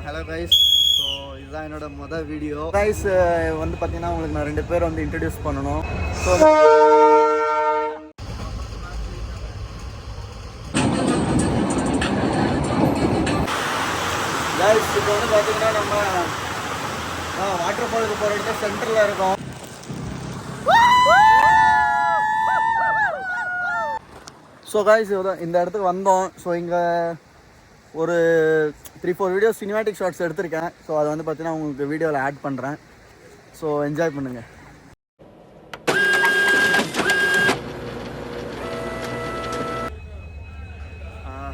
Hello guys. So இதுதான் என்னோட மொதல் வீடியோ கைஸ். வந்து பார்த்தீங்கன்னா உங்களுக்கு நான் 2 பேர் வந்து இன்ட்ரடியூஸ் பண்ணணும். ஸோ கைஸ் இப்போ வந்து பார்த்தீங்கன்னா நம்ம வாட்டர் ஃபாலுக்கு போகிற இடத்துல சென்டரில் இருக்கோம். ஸோ கைஸ் இந்த இடத்துக்கு வந்தோம். ஸோ இங்கே ஒரு 3-4 வீடியோ சினிமேட்டிக் ஷார்ட்ஸ் எடுத்திருக்கேன். ஸோ அதை வந்து பார்த்தீங்கன்னா உங்களுக்கு வீடியோவில் ஆட் பண்ணுறேன். ஸோ என்ஜாய் பண்ணுங்கள்.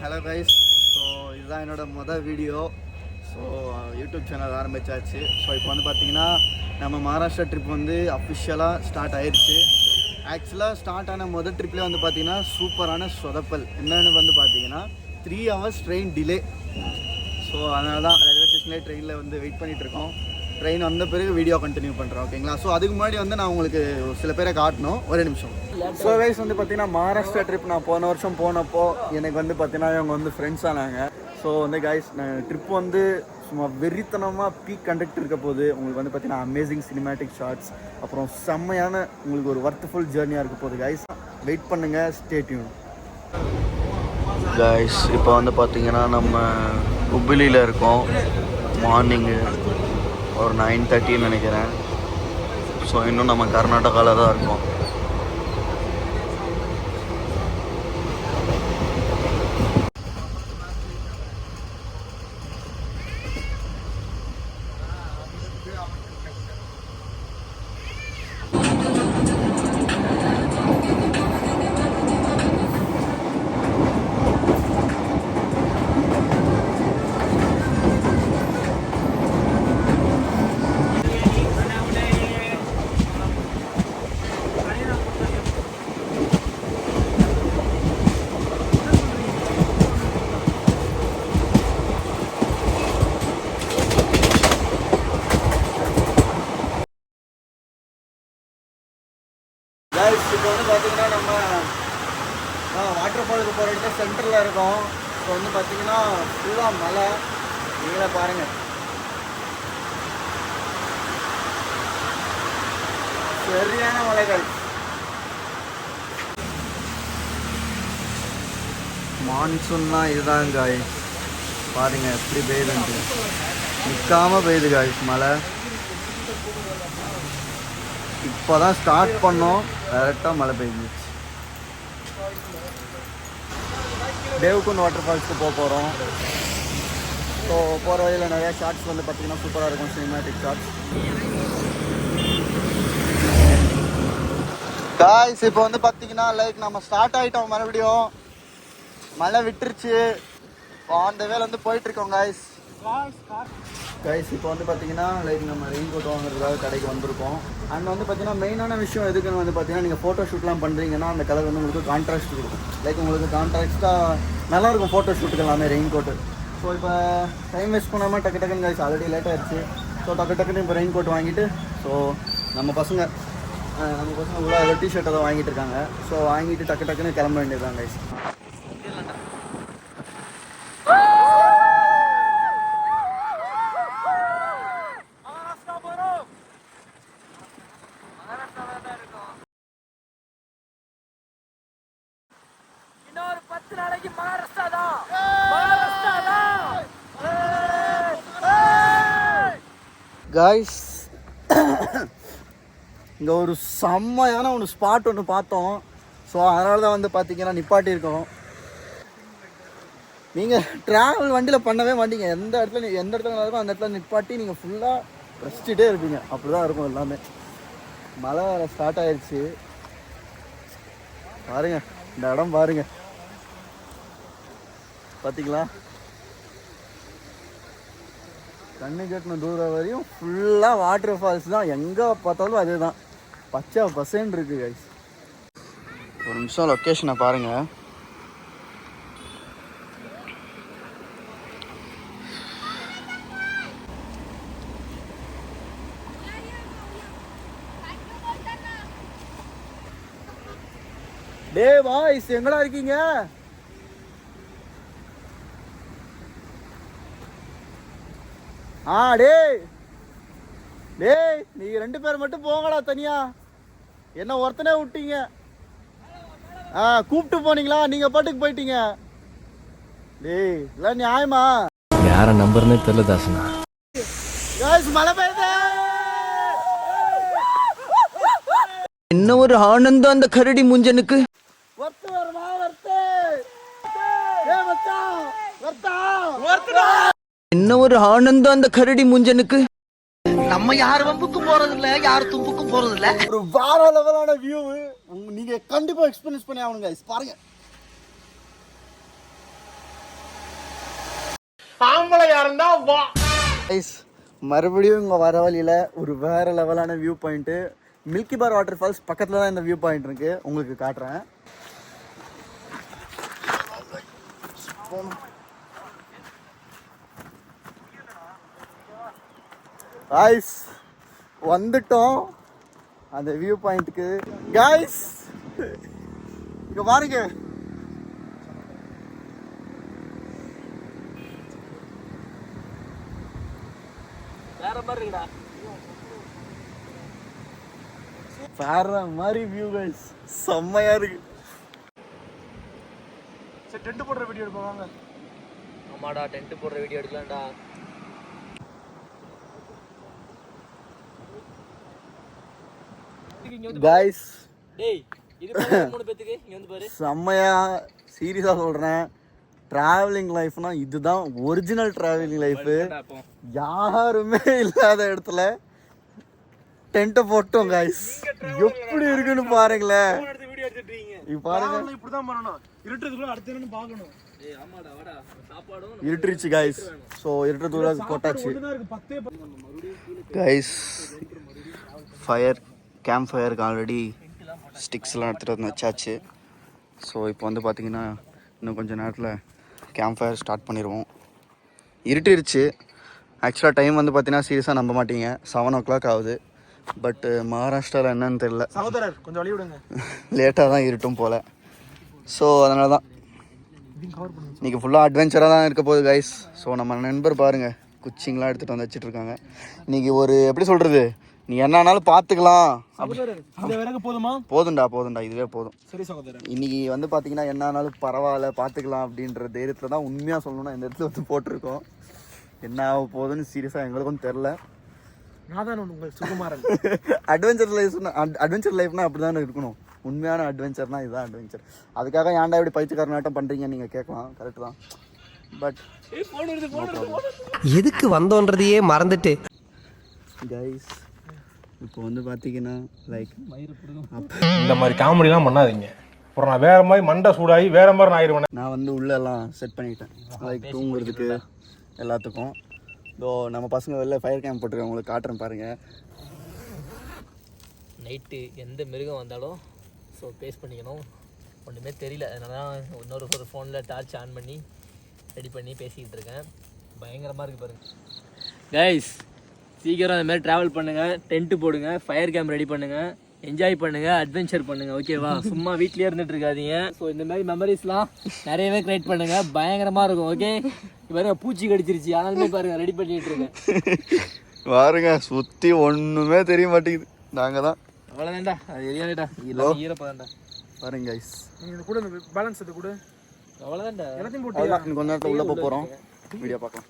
Hello guys. ஸோ இதுதான் என்னோட மொதல் வீடியோ. ஸோ யூடியூப் சேனல் ஆரம்பித்தாச்சு. ஸோ இப்போ வந்து பார்த்தீங்கன்னா நம்ம மகாராஷ்டிரா ட்ரிப் வந்து அஃபிஷியலாக ஸ்டார்ட் ஆயிடுச்சு. ஆக்சுவலாக ஸ்டார்ட் ஆன மொதல் ட்ரிப்லேயே வந்து பார்த்தீங்கன்னா சூப்பரான சொதப்பல் என்னென்னு வந்து பார்த்தீங்கன்னா 3 hours ட்ரெயின் டிலே. ஸோ அதனால தான் ரயில்வே ஸ்டேஷன்லேயே ட்ரெயினில் வந்து வெயிட் பண்ணிகிட்ருக்கோம். ட்ரெயின் வந்த பிறகு வீடியோ கண்டினியூ பண்ணுறோம், ஓகேங்களா? ஸோ அதுக்கு முன்னாடி வந்து நான் உங்களுக்கு சில பேரை காட்டணும், ஒரே நிமிஷம். ஸோ கைஸ் வந்து பார்த்தீங்கன்னா மகாராஷ்டிரா ட்ரிப் நான் போன வருஷம் போனப்போ எனக்கு வந்து பார்த்தீங்கன்னா இவங்க வந்து ஃப்ரெண்ட்ஸ் ஆனாங்க. ஸோ வந்து கைஸ் நான் ட்ரிப் வந்து சும்மா வெறித்தனமாக பீக் கண்டக்ட் இருக்க போது உங்களுக்கு வந்து பார்த்தீங்கன்னா அமேசிங் சினிமேட்டிக் ஷார்ட்ஸ், அப்புறம் செம்மையான உங்களுக்கு ஒரு ஒர்த்ஃபுல் ஜேர்னியாக இருக்க போகுது கைஸ். வெயிட் பண்ணுங்கள், ஸ்டே டியூன் கைஸ். இப்போ வந்து பார்த்தீங்கன்னா நம்ம ஹுப்ளியில் இருக்கோம். மார்னிங்கு ஒரு 9:30 நினைக்கிறேன். ஸோ இன்னும் நம்ம கர்நாடகாவில் தான் இருக்கோம். இப்போ வந்து பார்த்தீங்கன்னா நம்ம வாட்டர் ஃபாலுக்கு போகிற இடத்துல சென்டரில் இருக்கோம். இப்போ வந்து பார்த்தீங்கன்னா ஃபுல்லாக மலை, நீங்களே பாருங்கள். சரியான மலைகள். மான்சூன்னா இதுதான் காய்ஸ். பாருங்கள் எப்படி பெய்யுதுன்ட்டு, நிற்காமல் பெய்யுது காய்ஸ் மழை. இப்போ தான் ஸ்டார்ட் பண்ணோம், டேரெக்டாக மழை பெய்ஞ்சிச்சு. தேவ்குண்ட் வாட்டர் ஃபால்ஸ்க்கு போகிறோம். ஸோ போகிற வழியில் நிறையா ஷார்ட்ஸ் வந்து பார்த்திங்கன்னா சூப்பராக இருக்கும், சினிமேட்டிக் ஷார்ட்ஸ். காய்ஸ் இப்போ வந்து பார்த்திங்கன்னா லைக் நம்ம ஸ்டார்ட் ஆகிட்டோம், மறுபடியும் மழை விட்டுருச்சு. ஆன் த வேல வந்து போயிட்டுருக்கோம் காய்ஸ். இப்போ வந்து பார்த்தீங்கன்னா லைக் நம்ம ரெயின் கோட் வாங்குறதுக்காக கடைக்கு வந்திருக்கோம். அண்ட் வந்து பார்த்தீங்கன்னா மெயினான விஷயம் எதுக்குன்னு வந்து பார்த்தீங்கன்னா நீங்கள் ஃபோட்டோ ஷூட்லாம் பண்ணுறீங்கன்னா அந்த கலர் வந்து உங்களுக்கு கான்ட்ராஸ்ட் கொடுக்கும். லைக் உங்களுக்கு கான்ட்ராஸ்ட்டாக நல்லாயிருக்கும் ஃபோட்டோ ஷூட்டுக்கு எல்லாமே ரெயின் கோட்டு. ஸோ இப்போ டைம் வேஸ்ட் பண்ணாமல் டக்கு டக்குன்னு காய்ஸ் ஆல்ரெடி லேட் ஆகிடுச்சு. ஸோ டக்குன்னு இப்போ ரெயின் கோட் வாங்கிட்டு ஸோ நம்ம பசங்க உள்ள டிஷர்ட் அதை வாங்கிட்டு இருக்காங்க. ஸோ வாங்கிட்டு டக்குன்னு கிளம்ப வேண்டியதுதான் காய்ஸ். காய்ஸ் இங்கே ஒரு செம்மையான ஒரு ஸ்பாட் ஒன்று பார்த்தோம். ஸோ அதனால தான் வந்து பார்த்தீங்கன்னா நிப்பாட்டியிருக்கோம். நீங்கள் ட்ராவல் வண்டியில் பண்ணவே மாட்டீங்க, எந்த இடத்துல இருக்கோ அந்த இடத்துல நிப்பாட்டி நீங்கள் ஃபுல்லாக ரசிச்சுட்டே இருப்பீங்க. அப்படி தான் இருக்கும் எல்லாமே. மழை வேறு ஸ்டார்ட் ஆயிடுச்சு. பாருங்கள் இந்த இடம் பாருங்கள், பார்த்தீங்களா? கண்ணு கட்டின தூரம் வரையும் ஃபுல்லாக வாட்டர் ஃபால்ஸ் தான், எங்கே பார்த்தாலும் அதே தான், பச்சை பசேன்னு இருக்குது கைஸ். ஒரு நிமிஷம் லொக்கேஷனை பாருங்கள். டே பாய்ஸ் எங்கடா இருக்கீங்க? டேய் டேய் நீங்கள் 2 பேர் மட்டும் போங்கடா தனியா. என்ன ஒருத்தனே விட்டீங்க. கூப்பிட்டு போனீங்களா, நீங்கள் பாட்டுக்கு போயிட்டீங்க. டேய் இல்லை நியாயமா? யார நம்பர்னே தெரியல தாசனா. மழை பெய்யுது. என்ன ஒரு ஆனந்தம் அந்த கரடி முஞ்சனுக்கு. வர்த்து வருமா வர்த்து. மச்சான் வர்த்தா. என்ன ஒரு ஆனந்தம் அந்த கரடி முஞ்சனுக்கு. நம்ம யார் வம்புக்கும் போறது இல்ல, யார் தும்புக்கும் போறது இல்ல. ஒரு வேற லெவலான வியூ நீங்க கண்டிப்பா எக்ஸ்பீரியன்ஸ் பண்ணி ஆகணும் गाइस. பாருங்க. ஆம்பளையா இருந்தா வா. गाइस மறுபடியும் இங்க வர வழியில ஒரு வேற லெவலான வியூ பாயிண்ட். மில்கி பார் வாட்டர் ஃபால்ஸ் பக்கத்துல தான் இந்த வியூ பாயிண்ட் இருக்கு. உங்களுக்கு காட்டுறேன். गाइस வந்துட்டோம் அந்த வியூ பாயிண்ட்க்கு. गाइस இங்க பாருங்க. வேற மாதிரி இருக்குடா. வேற மாதிரி வியூ गाइस. செம்மையா இருக்கு. சரி டென்ட் போடுற வீடியோ எடுப்போம் வாங்க. ஆமாடா டென்ட் போடுற வீடியோ எடுக்கலாம்டா. गाइस டேய் இது பாரு 3 பேத்துக்கு இங்க வந்து பாரு. செம்மையா சீரியஸா சொல்றேன். டிராவலிங் லைஃப்னா இதுதான் ஒரிஜினல் டிராவலிங் லைஃப். யாருமே இல்லாத இடத்துல டென்ட் போட்டோம் गाइस. எப்படி இருக்குன்னு பாருங்களேன். இப்ப பாருங்க. இப்படிதான் பண்ணனும். இருட்டுறதுக்குள்ள அடுத்து என்னன்னு பார்க்கணும். டேய் ஆமாடா வாடா சாப்பாடும் இருட்டுருச்சு गाइस. சோ இருட்டுறதுக்குள்ள போட்டாச்சு गाइस. ஃபயர் கேம்ப் ஃபயருக்கு ஆல்ரெடி ஸ்டிக்ஸ்லாம் எடுத்துகிட்டு வந்து வச்சாச்சு. ஸோ இப்போ வந்து பார்த்திங்கன்னா இன்னும் கொஞ்சம் நேரத்தில் கேம்ப் ஃபயர் ஸ்டார்ட் பண்ணிடுவோம். இருட்டிருச்சு. ஆக்சுவலாக டைம் வந்து பார்த்தீங்கன்னா சீரியஸாக நம்ப மாட்டீங்க 7 o'clock ஆகுது. பட்டு மகாராஷ்டிராவில் என்னன்னு தெரியல, சகோதரர் கொஞ்சம் வழி விடுங்க. லேட்டாக தான் இருட்டும் போல். ஸோ அதனால தான் இன்றைக்கி ஃபுல்லாக அட்வென்ச்சராக தான் இருக்க போகுது गाइस. ஸோ நம்ம நண்பர் பாருங்கள் குச்சிங்கெலாம் எடுத்துகிட்டு வந்து வச்சிட்ருக்காங்க. இன்றைக்கி ஒரு எப்படி சொல்கிறது, நீ என்னன்னாலும் பார்த்துக்கலாம். போதும்டா இதுவே போதும். சரி சகோதரர். இன்னைக்கு வந்து பார்த்தீங்கன்னா என்னன்னாலும் பரவாயில்ல பார்த்துக்கலாம் அப்படின்ற தைரியத்தில் தான் உண்மையாக சொல்லணும்னா இந்த இடத்துல வந்து போட்டிருக்கோம். என்ன ஆக போகுதுன்னு சீரியஸாக எங்களுக்கும் தெரில. நான் தான் உங்கள் சுகுமாரன். அட்வென்ச்சர் லைஃப்னா அப்படி தானே இருக்கணும். உண்மையான அட்வென்ச்சர்னா இதுதான் அட்வென்ச்சர். அதுக்காக ஏன்டா இப்படி பைத்தியக்காரனாட்டம் பண்ணுறீங்க நீங்கள் கேட்கலாம். கரெக்டு தான். பட் எதுக்கு வந்தோன்றதையே மறந்துட்டு गाइस இப்போ வந்து பார்த்தீங்கன்னா லைக் இந்த மாதிரி காமெடிலாம் பண்ணாதீங்க. அப்புறம் நான் வேற மாதிரி மண்டை சூடாகி வேற மாதிரி நான் ஆயிடுவேன். நான் வந்து உள்ளெல்லாம் செட் பண்ணிட்டேன் லைக் தூங்குறதுக்கு எல்லாத்துக்கும். இதோ நம்ம பசங்க வெளில ஃபயர் கேம்ப் போட்டுருக்கேன். உங்களுக்கு காட்டுறேன் பாருங்கள். நைட்டு எந்த மிருகம் வந்தாலும் ஸோ பேஸ் பண்ணிக்கணும். ஒன்றுமே தெரியல, அதனால தான் இன்னொரு ஃபோனில் டார்ச் ஆன் பண்ணி ரெடி பண்ணி பேசிக்கிட்டு இருக்கேன். பயங்கரமாக இருக்குது பாருங்கள் கைஸ். சீக்கிரம் அந்த மாதிரி ட்ராவல் பண்ணுங்கள், டென்ட்டு போடுங்க, ஃபயர் கேம்ப் ரெடி பண்ணுங்கள், என்ஜாய் பண்ணுங்கள், அட்வென்ச்சர் பண்ணுங்கள். ஓகேவா? சும்மா வீட்லேயே இருந்துட்டு இருக்காதீங்க. ஸோ இந்த மாதிரி மெமரிஸ்லாம் நிறையவே க்ரியேட் பண்ணுங்கள். பயங்கரமாக இருக்கும். ஓகே பாருங்க பூச்சி கடிச்சிருச்சு ஆனாலுமே பாருங்கள் ரெடி பண்ணிகிட்டு இருக்கேன். பாருங்க சுற்றி ஒன்றுமே தெரிய மாட்டேங்குது. நாங்கள் தான் அவ்வளோதான்டா. அது எரியாடா இல்லை ஈரப்பதான்டா. பாருங்க கைஸ். நீங்கள் கூட பேலன்ஸ் அது கூட அவ்வளோதான்டா. எல்லாத்தையும் கொஞ்ச நேரத்தில் உள்ளே போகிறோம். வீடியோ பார்க்கலாம்.